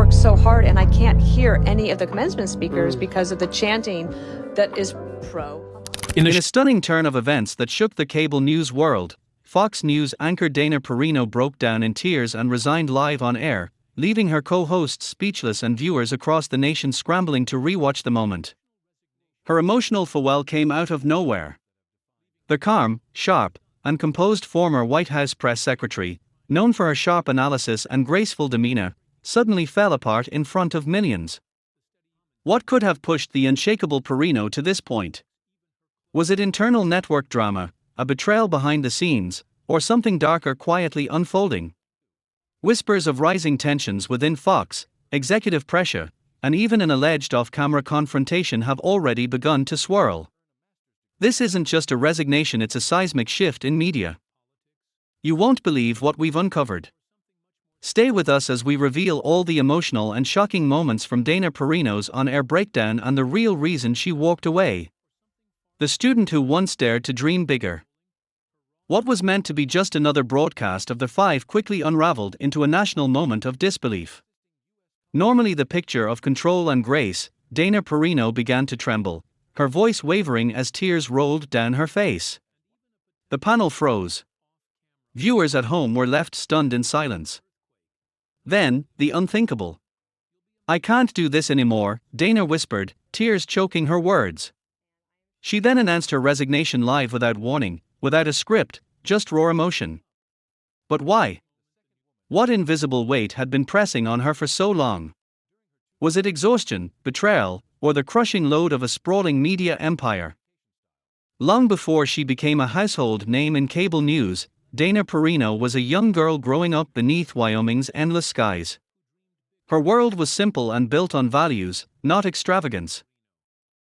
worked so hard and I can't hear any of the commencement speakers because of the chanting that is pro. In a stunning turn of events that shook the cable news world, Fox News anchor Dana Perino broke down in tears and resigned live on air, leaving her co-hosts speechless and viewers across the nation scrambling to rewatch the moment. Her emotional farewell came out of nowhere. The calm, sharp, and composed former White House press secretary, known for her sharp analysis and graceful demeanor, suddenly fell apart in front of millions. What could have pushed the unshakable Perino to this point? Was it internal network drama, a betrayal behind the scenes, or something darker quietly unfolding? Whispers of rising tensions within Fox, executive pressure, and even an alleged off-camera confrontation have already begun to swirl. This isn't just a resignation, it's a seismic shift in media. You won't believe what we've uncovered. Stay with us as we reveal all the emotional and shocking moments from Dana Perino's on-air breakdown and the real reason she walked away. The student who once dared to dream bigger. What was meant to be just another broadcast of the five quickly unraveled into a national moment of disbelief. Normally the picture of control and grace, Dana Perino began to tremble, her voice wavering as tears rolled down her face. The panel froze. Viewers at home were left stunned in silence. Then, the unthinkable. "I can't do this anymore," Dana whispered, tears choking her words. She then announced her resignation live without warning, without a script, just raw emotion. But why? What invisible weight had been pressing on her for so long? Was it exhaustion, betrayal, or the crushing load of a sprawling media empire? Long before she became a household name in cable news, Dana Perino was a young girl growing up beneath Wyoming's endless skies. Her world was simple and built on values, not extravagance.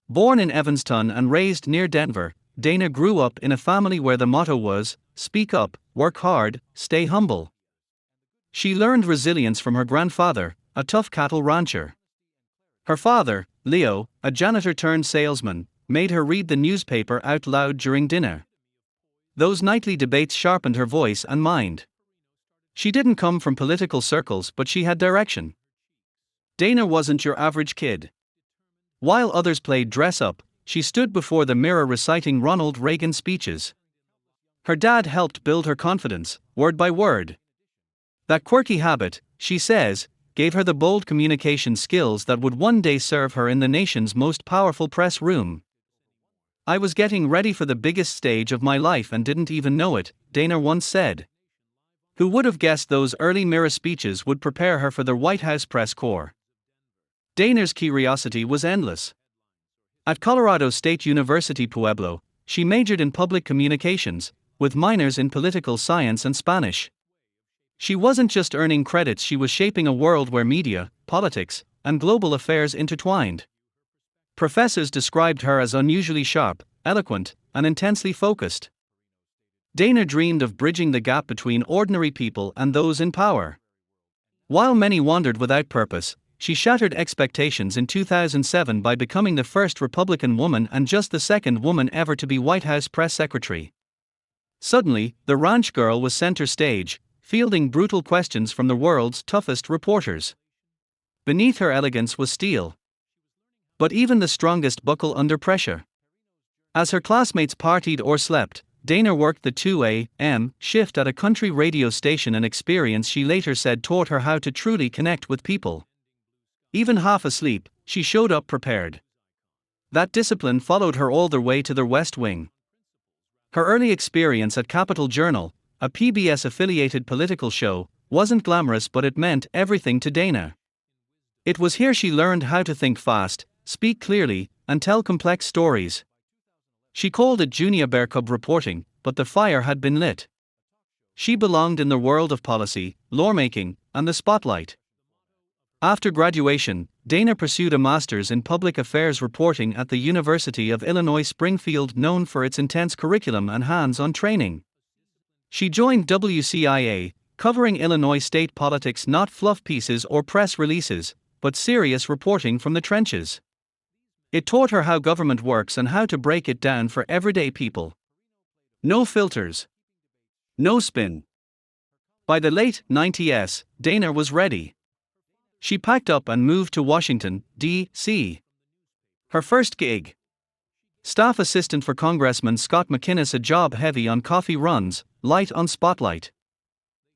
Born in Evanston and raised near Denver, Dana grew up in a family where the motto was, "Speak up, work hard, stay humble." She learned resilience from her grandfather, a tough cattle rancher. Her father, Leo, a janitor-turned-salesman, made her read the newspaper out loud during dinner. Those nightly debates sharpened her voice and mind. She didn't come from political circles, but she had direction. Dana wasn't your average kid. While others played dress-up, she stood before the mirror reciting Ronald Reagan speeches. Her dad helped build her confidence, word by word. That quirky habit, she says, gave her the bold communication skills that would one day serve her in the nation's most powerful press room. "I was getting ready for the biggest stage of my life and didn't even know it," Dana once said. Who would have guessed those early mirror speeches would prepare her for the White House press corps? Dana's curiosity was endless. At Colorado State University Pueblo, she majored in public communications, with minors in political science and Spanish. She wasn't just earning credits, she was shaping a world where media, politics, and global affairs intertwined. Professors described her as unusually sharp, eloquent, and intensely focused. Dana dreamed of bridging the gap between ordinary people and those in power. While many wandered without purpose, she shattered expectations in 2007 by becoming the first Republican woman and just the second woman ever to be White House press secretary. Suddenly, the ranch girl was center stage, fielding brutal questions from the world's toughest reporters. Beneath her elegance was steel. But even the strongest buckle under pressure. As her classmates partied or slept, Dana worked the 2 a.m. shift at a country radio station, an experience she later said taught her how to truly connect with people. Even half asleep, she showed up prepared. That discipline followed her all the way to the West Wing. Her early experience at Capital Journal, a PBS-affiliated political show, wasn't glamorous, but it meant everything to Dana. It was here she learned how to think fast, speak clearly, and tell complex stories. She called it junior bear cub reporting, but the fire had been lit. She belonged in the world of policy, lawmaking, and the spotlight. After graduation, Dana pursued a master's in public affairs reporting at the University of Illinois Springfield, known for its intense curriculum and hands-on training. She joined WCIA, covering Illinois state politics, not fluff pieces or press releases, but serious reporting from the trenches. It taught her how government works and how to break it down for everyday people. No filters. No spin. By the late 90s, Dana was ready. She packed up and moved to Washington, D.C. Her first gig: staff assistant for Congressman Scott McInnes, a job heavy on coffee runs, light on spotlight.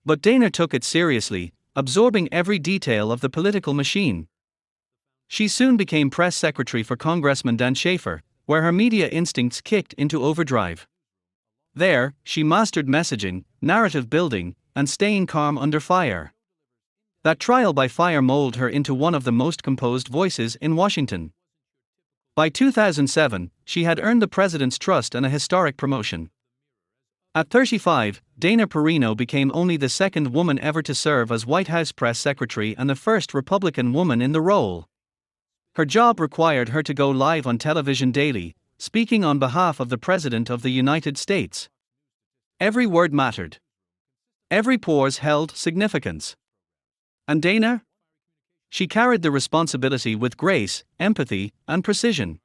But Dana took it seriously, absorbing every detail of the political machine. She soon became press secretary for Congressman Dan Schaefer, where her media instincts kicked into overdrive. There, she mastered messaging, narrative building, and staying calm under fire. That trial by fire molded her into one of the most composed voices in Washington. By 2007, she had earned the president's trust and a historic promotion. At 35, Dana Perino became only the second woman ever to serve as White House press secretary and the first Republican woman in the role. Her job required her to go live on television daily, speaking on behalf of the President of the United States. Every word mattered. Every pause held significance. And Dana? She carried the responsibility with grace, empathy, and precision.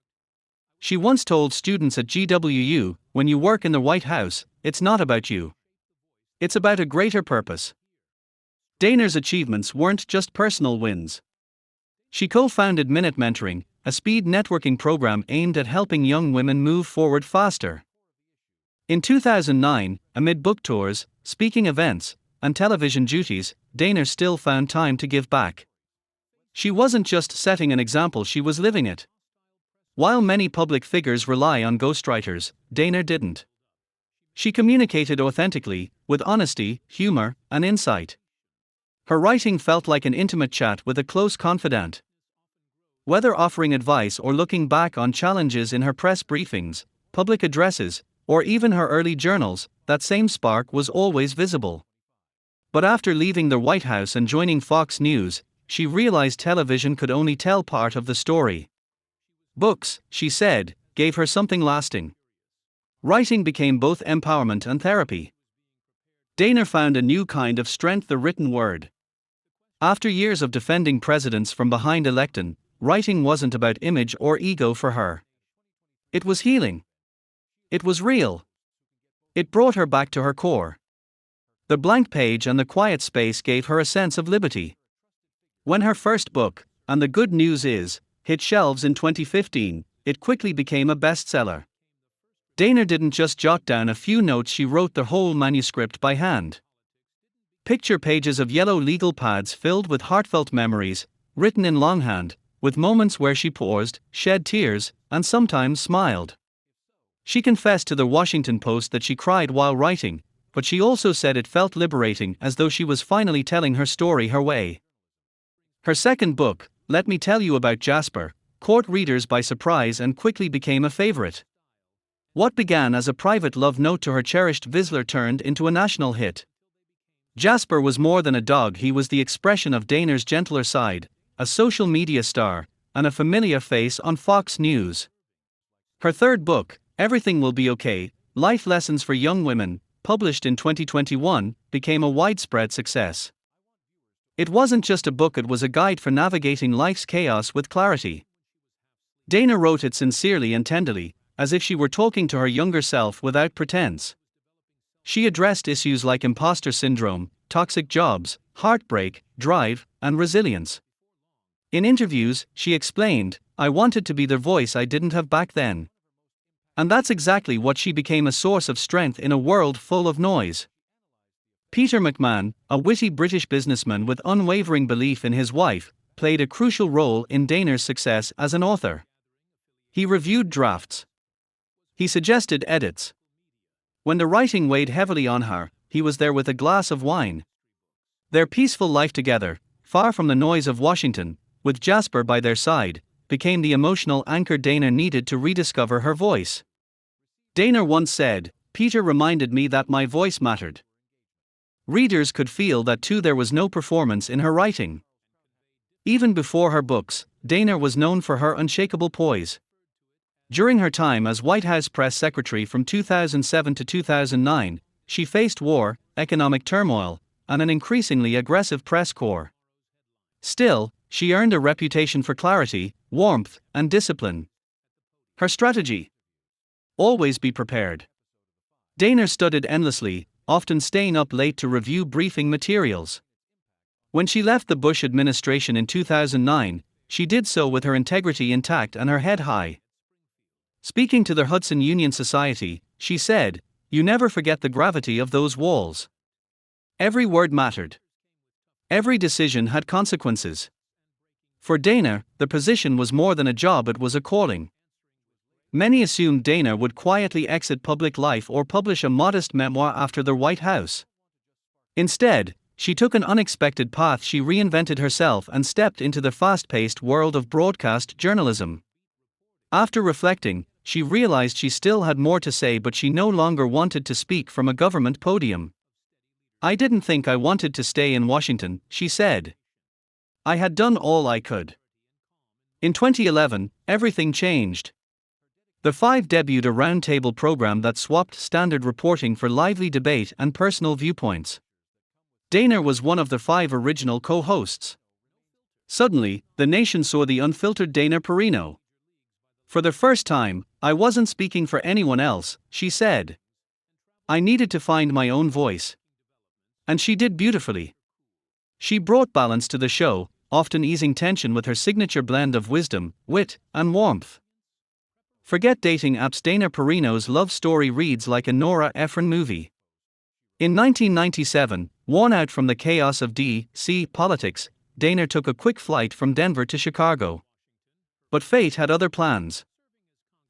She once told students at GWU, "When you work in the White House, it's not about you. It's about a greater purpose." Dana's achievements weren't just personal wins. She co-founded Minute Mentoring, a speed networking program aimed at helping young women move forward faster. In 2009, amid book tours, speaking events, and television duties, Dana still found time to give back. She wasn't just setting an example, she was living it. While many public figures rely on ghostwriters, Dana didn't. She communicated authentically, with honesty, humor, and insight. Her writing felt like an intimate chat with a close confidant. Whether offering advice or looking back on challenges in her press briefings, public addresses, or even her early journals, that same spark was always visible. But after leaving the White House and joining Fox News, she realized television could only tell part of the story. Books, she said, gave her something lasting. Writing became both empowerment and therapy. Dana found a new kind of strength: the written word. After years of defending presidents from behind a lectern, writing wasn't about image or ego for her. It was healing. It was real. It brought her back to her core. The blank page and the quiet space gave her a sense of liberty. When her first book, And the Good News Is, hit shelves in 2015, it quickly became a bestseller. Dana didn't just jot down a few notes, she wrote the whole manuscript by hand. Picture pages of yellow legal pads filled with heartfelt memories, written in longhand, with moments where she paused, shed tears, and sometimes smiled. She confessed to the Washington Post that she cried while writing, but she also said it felt liberating, as though she was finally telling her story her way. Her second book, Let Me Tell You About Jasper, caught readers by surprise and quickly became a favorite. What began as a private love note to her cherished Vizsla turned into a national hit. Jasper was more than a dog, he was the expression of Dana's gentler side, a social media star, and a familiar face on Fox News. Her third book, Everything Will Be Okay, Life Lessons for Young Women, published in 2021, became a widespread success. It wasn't just a book, it was a guide for navigating life's chaos with clarity. Dana wrote it sincerely and tenderly, as if she were talking to her younger self without pretense. She addressed issues like imposter syndrome, toxic jobs, heartbreak, drive, and resilience. In interviews, she explained, "I wanted to be the voice I didn't have back then." And that's exactly what she became: a source of strength in a world full of noise. Peter McMahon, a witty British businessman with unwavering belief in his wife, played a crucial role in Dana's success as an author. He reviewed drafts. He suggested edits. When the writing weighed heavily on her, he was there with a glass of wine. Their peaceful life together, far from the noise of Washington, with Jasper by their side, became the emotional anchor Dana needed to rediscover her voice. Dana once said, "Peter reminded me that my voice mattered." Readers could feel that too. There was no performance in her writing. Even before her books, Dana was known for her unshakable poise. During her time as White House press secretary from 2007 to 2009, she faced war, economic turmoil, and an increasingly aggressive press corps. Still, she earned a reputation for clarity, warmth, and discipline. Her strategy? Always be prepared. Dana studied endlessly, often staying up late to review briefing materials. When she left the Bush administration in 2009, she did so with her integrity intact and her head high. Speaking to the Hudson Union Society, she said, "You never forget the gravity of those walls. Every word mattered. Every decision had consequences." For Dana, the position was more than a job, it was a calling. Many assumed Dana would quietly exit public life or publish a modest memoir after the White House. Instead, she took an unexpected path. She reinvented herself and stepped into the fast-paced world of broadcast journalism. After reflecting, she realized she still had more to say, but she no longer wanted to speak from a government podium. "I didn't think I wanted to stay in Washington," she said. "I had done all I could." In 2011, everything changed. The Five debuted a roundtable program that swapped standard reporting for lively debate and personal viewpoints. Dana was one of the 5 original co-hosts. Suddenly, the nation saw the unfiltered Dana Perino. "For the first time, I wasn't speaking for anyone else," she said. "I needed to find my own voice." And she did beautifully. She brought balance to the show, often easing tension with her signature blend of wisdom, wit, and warmth. Forget dating apps. Dana Perino's love story reads like a Nora Ephron movie. In 1997, worn out from the chaos of D.C. politics, Dana took a quick flight from Denver to Chicago. But fate had other plans.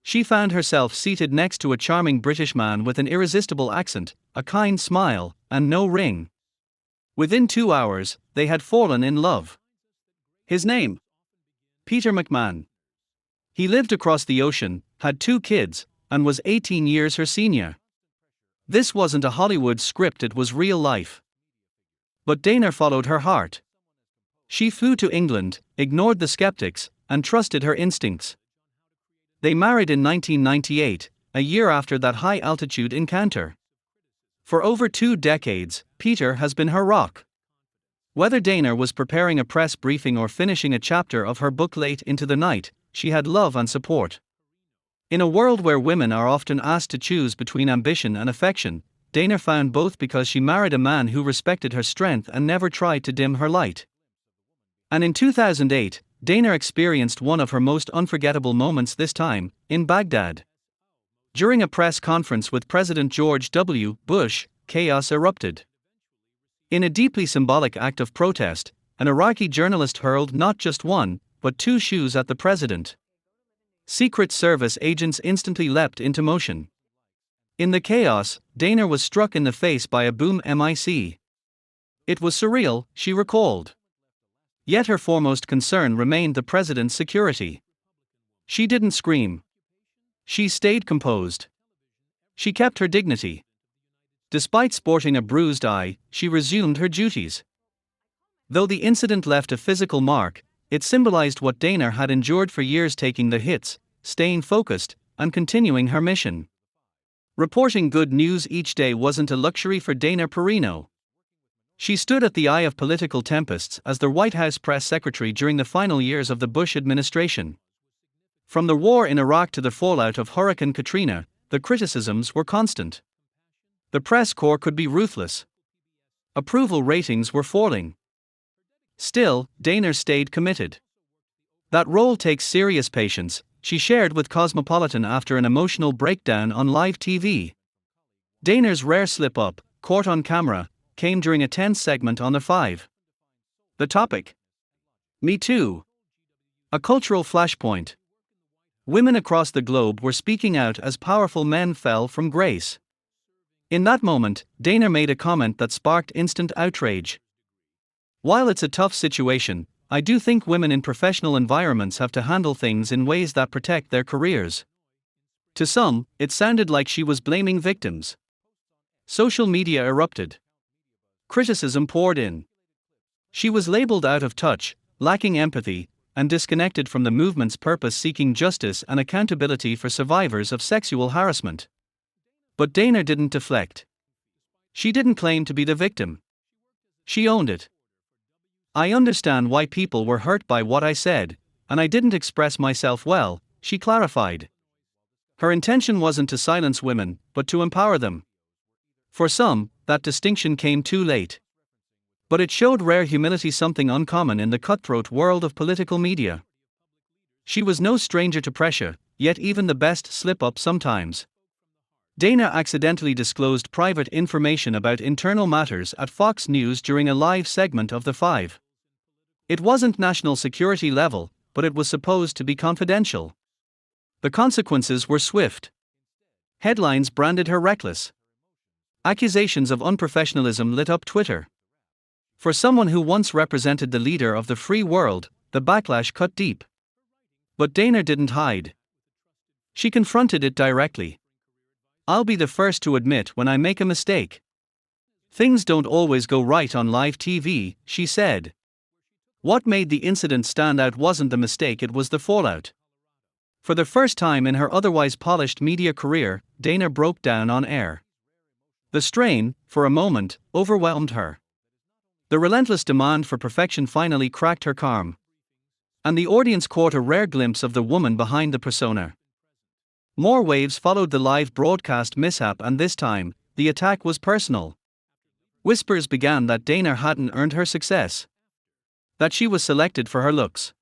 She found herself seated next to a charming British man with an irresistible accent, a kind smile, and no ring. Within 2 hours, they had fallen in love. His name? Peter McMahon. He lived across the ocean, had 2 kids, and was 18 years her senior. This wasn't a Hollywood script, it was real life. But Dana followed her heart. She flew to England, ignored the skeptics, and trusted her instincts. They married in 1998, a year after that high-altitude encounter. For over 2 decades, Peter has been her rock. Whether Dana was preparing a press briefing or finishing a chapter of her book late into the night, she had love and support. In a world where women are often asked to choose between ambition and affection, Dana found both because she married a man who respected her strength and never tried to dim her light. And in 2008, Dana experienced one of her most unforgettable moments, this time, in Baghdad. During a press conference with President George W. Bush, chaos erupted. In a deeply symbolic act of protest, an Iraqi journalist hurled not just 1, but 2 shoes at the president. Secret Service agents instantly leapt into motion. In the chaos, Dana was struck in the face by a boom mic. "It was surreal," she recalled. Yet her foremost concern remained the president's security. She didn't scream. She stayed composed. She kept her dignity. Despite sporting a bruised eye, she resumed her duties. Though the incident left a physical mark, it symbolized what Dana had endured for years: taking the hits, staying focused, and continuing her mission. Reporting good news each day wasn't a luxury for Dana Perino. She stood at the eye of political tempests as the White House press secretary during the final years of the Bush administration. From the war in Iraq to the fallout of Hurricane Katrina, the criticisms were constant. The press corps could be ruthless. Approval ratings were falling. Still, Dana stayed committed. "That role takes serious patience," she shared with Cosmopolitan after an emotional breakdown on live TV. Dana's rare slip-up, caught on camera, came during a tense segment on the 5. The topic? Me Too. A cultural flashpoint. Women across the globe were speaking out as powerful men fell from grace. In that moment, Dana made a comment that sparked instant outrage. "While it's a tough situation, I do think women in professional environments have to handle things in ways that protect their careers." To some, it sounded like she was blaming victims. Social media erupted. Criticism poured in. She was labeled out of touch, lacking empathy, and disconnected from the movement's purpose: seeking justice and accountability for survivors of sexual harassment. But Dana didn't deflect. She didn't claim to be the victim. She owned it. "I understand why people were hurt by what I said, and I didn't express myself well," she clarified. Her intention wasn't to silence women, but to empower them. For some, that distinction came too late. But it showed rare humility, something uncommon in the cutthroat world of political media. She was no stranger to pressure, yet even the best slip up sometimes. Dana accidentally disclosed private information about internal matters at Fox News during a live segment of The Five. It wasn't national security level, but it was supposed to be confidential. The consequences were swift. Headlines branded her reckless. Accusations of unprofessionalism lit up Twitter. For someone who once represented the leader of the free world, the backlash cut deep. But Dana didn't hide. She confronted it directly. "I'll be the first to admit when I make a mistake. Things don't always go right on live TV," she said. What made the incident stand out wasn't the mistake, it was the fallout. For the first time in her otherwise polished media career, Dana broke down on air. The strain, for a moment, overwhelmed her. The relentless demand for perfection finally cracked her calm. And the audience caught a rare glimpse of the woman behind the persona. More waves followed the live broadcast mishap, and this time, the attack was personal. Whispers began that Dana hadn't earned her success. That she was selected for her looks.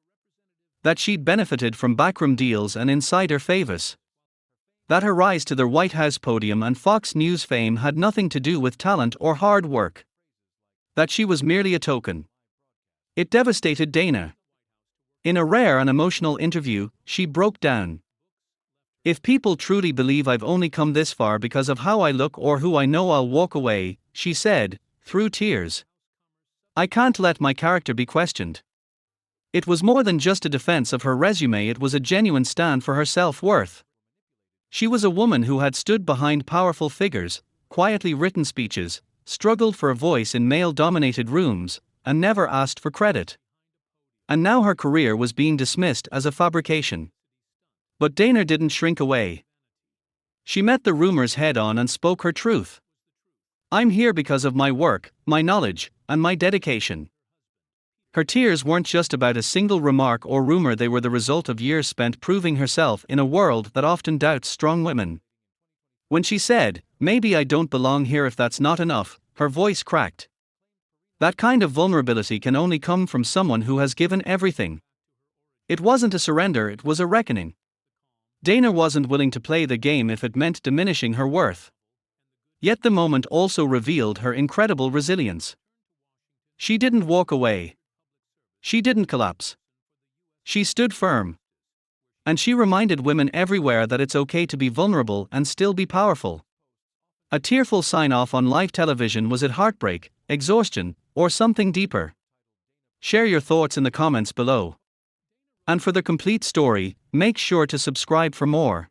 That she'd benefited from backroom deals and insider favors. That her rise to the White House podium and Fox News fame had nothing to do with talent or hard work. That she was merely a token. It devastated Dana. In a rare and emotional interview, she broke down. "If people truly believe I've only come this far because of how I look or who I know, I'll walk away," she said, through tears. "I can't let my character be questioned." It was more than just a defense of her resume, it was a genuine stand for her self-worth. She was a woman who had stood behind powerful figures, quietly written speeches, struggled for a voice in male-dominated rooms, and never asked for credit. And now her career was being dismissed as a fabrication. But Dana didn't shrink away. She met the rumors head-on and spoke her truth. "I'm here because of my work, my knowledge, and my dedication." Her tears weren't just about a single remark or rumor, they were the result of years spent proving herself in a world that often doubts strong women. When she said, "Maybe I don't belong here if that's not enough," her voice cracked. That kind of vulnerability can only come from someone who has given everything. It wasn't a surrender, it was a reckoning. Dana wasn't willing to play the game if it meant diminishing her worth. Yet the moment also revealed her incredible resilience. She didn't walk away. She didn't collapse. She stood firm. And she reminded women everywhere that it's okay to be vulnerable and still be powerful. A tearful sign-off on live television. Was it heartbreak, exhaustion, or something deeper? Share your thoughts in the comments below. And for the complete story, make sure to subscribe for more.